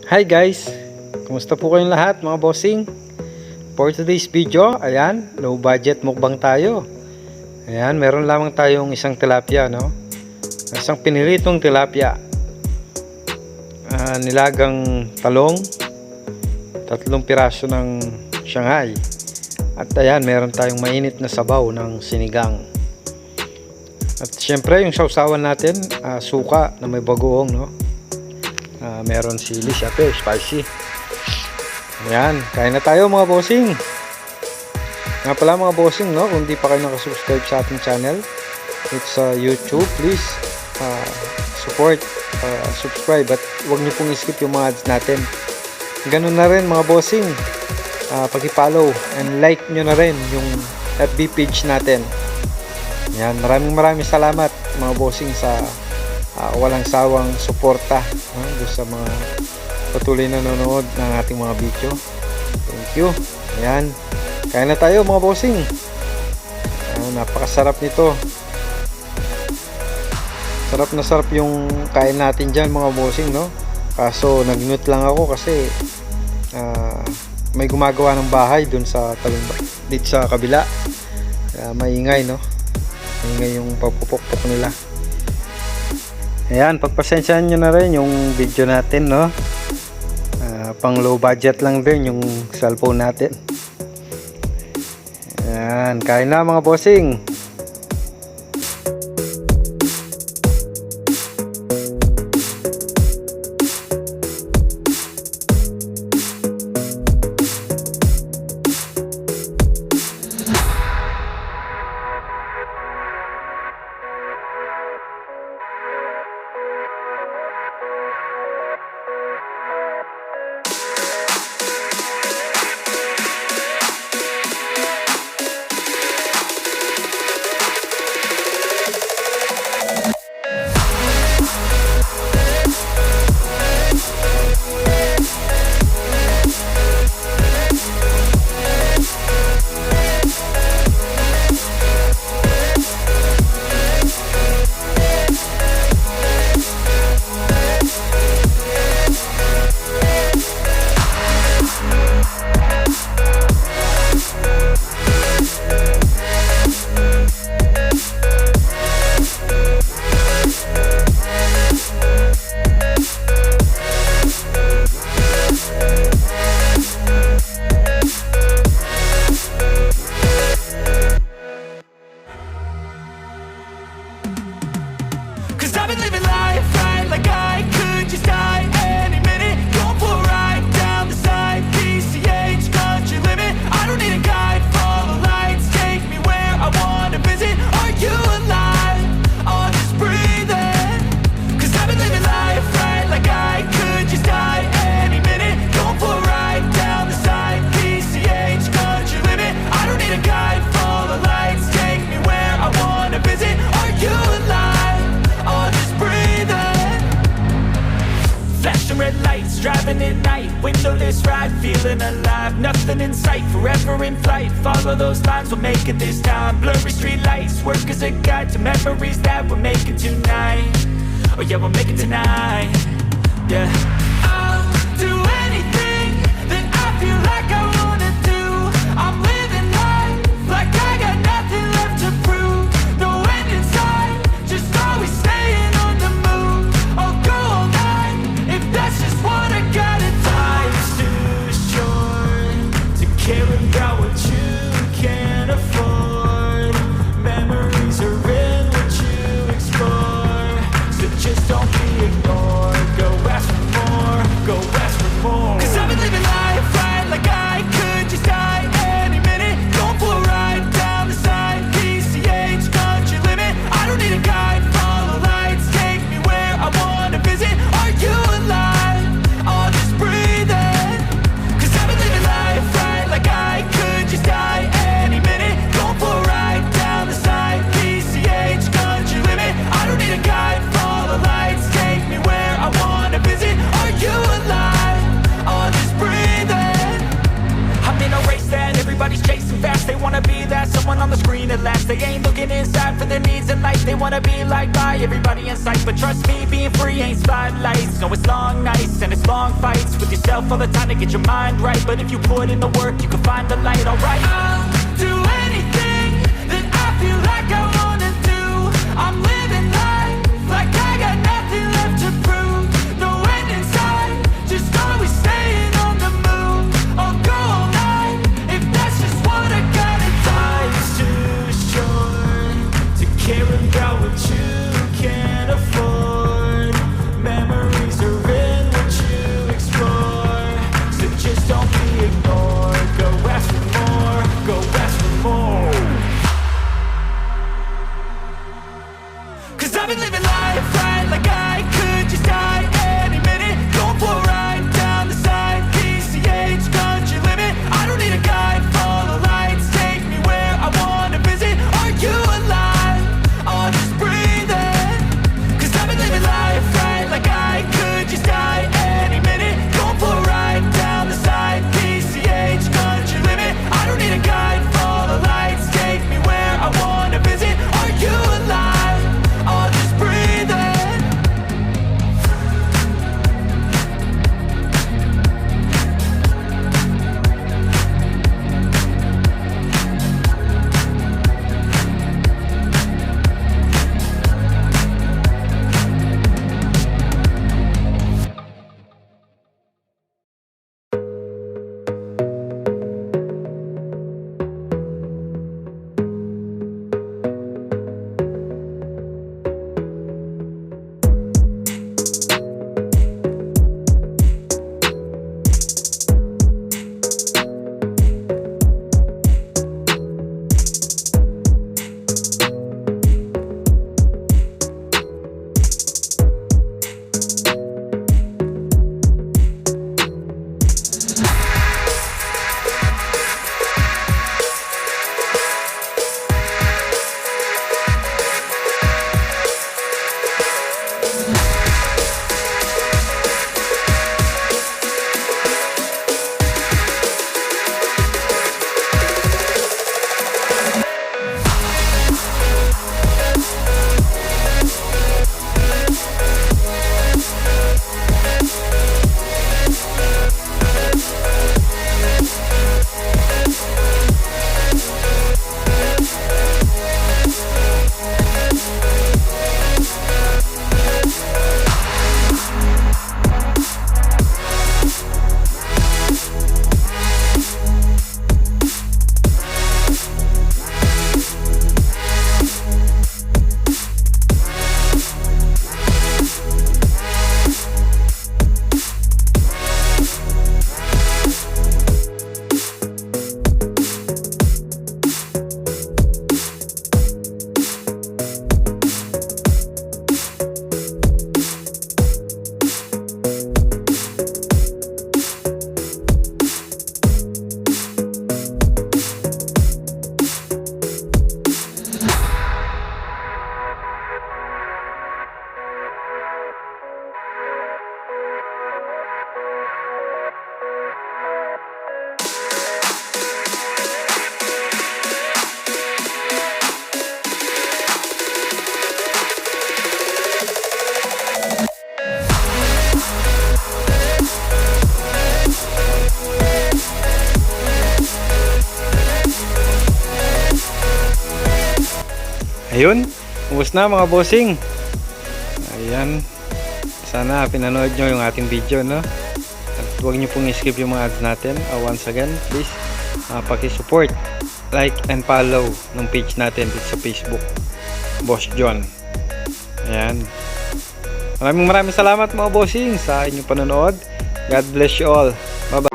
Hi guys! Kumusta po kayong lahat mga bossing? For today's video, ayan, low budget mukbang tayo. Ayan, meron lamang tayong isang tilapia, no? Isang piniritong tilapia. Nilagang talong, 3 piraso ng Shanghai. At ayan, meron tayong mainit na sabaw ng sinigang. At syempre, yung sausawan natin, suka na may bagoong, no? Meron sili, syempre, spicy. Ayan, kain na tayo mga bossing. Nga pala mga bossing, no? Kung di pa kayo nakasubscribe sa ating channel, it's YouTube, please support, subscribe, at huwag niyo pong skip yung mga ads natin. Ganun na rin mga bossing, pag-follow and like nyo na rin yung FB page natin. Ayan, maraming salamat mga bossing sa walang sawang suporta sa mga patuloy na nanonood ng ating mga video. Thank you. Ayan, kain na tayo mga bossing. Napakasarap nito. Sarap na sarap yung kain natin dyan mga bossing, no? Kaso nag-mute lang ako kasi may gumagawa ng bahay dun sa talong dito sa kabila. Maingay, no? Maingay yung pagpupukpok nila. Ayan, pagpasensyahan nyo na rin yung video natin, no? Pang low budget lang din yung cellphone natin. Ayan, kain na mga bossing. Driving at night, windowless ride, feeling alive. Nothing in sight, forever in flight. Follow those lines, we'll make it this time. Blurry street lights, work as a guide to memories that we're making tonight. Oh yeah, we'll make it tonight. Yeah. I'll do anything that I feel like I wanna do. I'm living life like I got nothing left to prove. No end in sight, just always staying on the move. I'll go all night if that's just what I gotta do. Life's too short to care about what you can't afford. Memories are in what you explore, so just don't be ignored. Go ask for more, go ask for more. 'Cause I've been living life right like I could just die any minute. Going for a ride down the side, PCH country limit. I don't need a guide, follow lights, take me where I wanna visit. Are you alive? I'll just breathe in. 'Cause I've been living life right like I could just die any minute. Going for a ride down the side, PCH country limit. I don't need a guide, follow lights, take me where I wanna visit. Are you alive? I'll just breathe in. I'm in a race that everybody's chasing fast. They wanna be that someone on the screen at last. They ain't looking inside for their needs in life. They wanna be liked by everybody in sight. But trust me, being free ain't spotlights. No, it's long nights and it's long fights with yourself all the time to get your mind right, but if you put in the work, you can find the light, alright. I'll do anything that I feel like I wanna do. I'm living life like I got nothing left to prove. No end in sight, just always staying on the move. I'll go all night if that's just what I gotta do. Life's too short to care about what you can't afford. Memories are in what you explore, so just don't be ignored. Go ask for more, go ask for more. 'Cause I've been living life right like I could just die any minute. Going for a ride down the side, PCH, country limit. I don't need a guide, follow lights, take me where I wanna visit. Are you alive? I'll just breathe in. 'Cause I've been living life right like I could just die any minute. Going for a ride down the side, PCH, country limit. I don't need a guide, follow lights, take me where I wanna visit. Are you alive? I'll just breathe in. Ayun, ubos na mga bossing. Ayan, sana pinanood nyo yung ating video, no? At huwag nyo pong skip yung mga ads natin. Once again, please paki-support, like and follow ng page natin dito sa Facebook, Boss John. Ayan, maraming salamat mga bossing sa inyong panonood. God bless you all. Bye bye.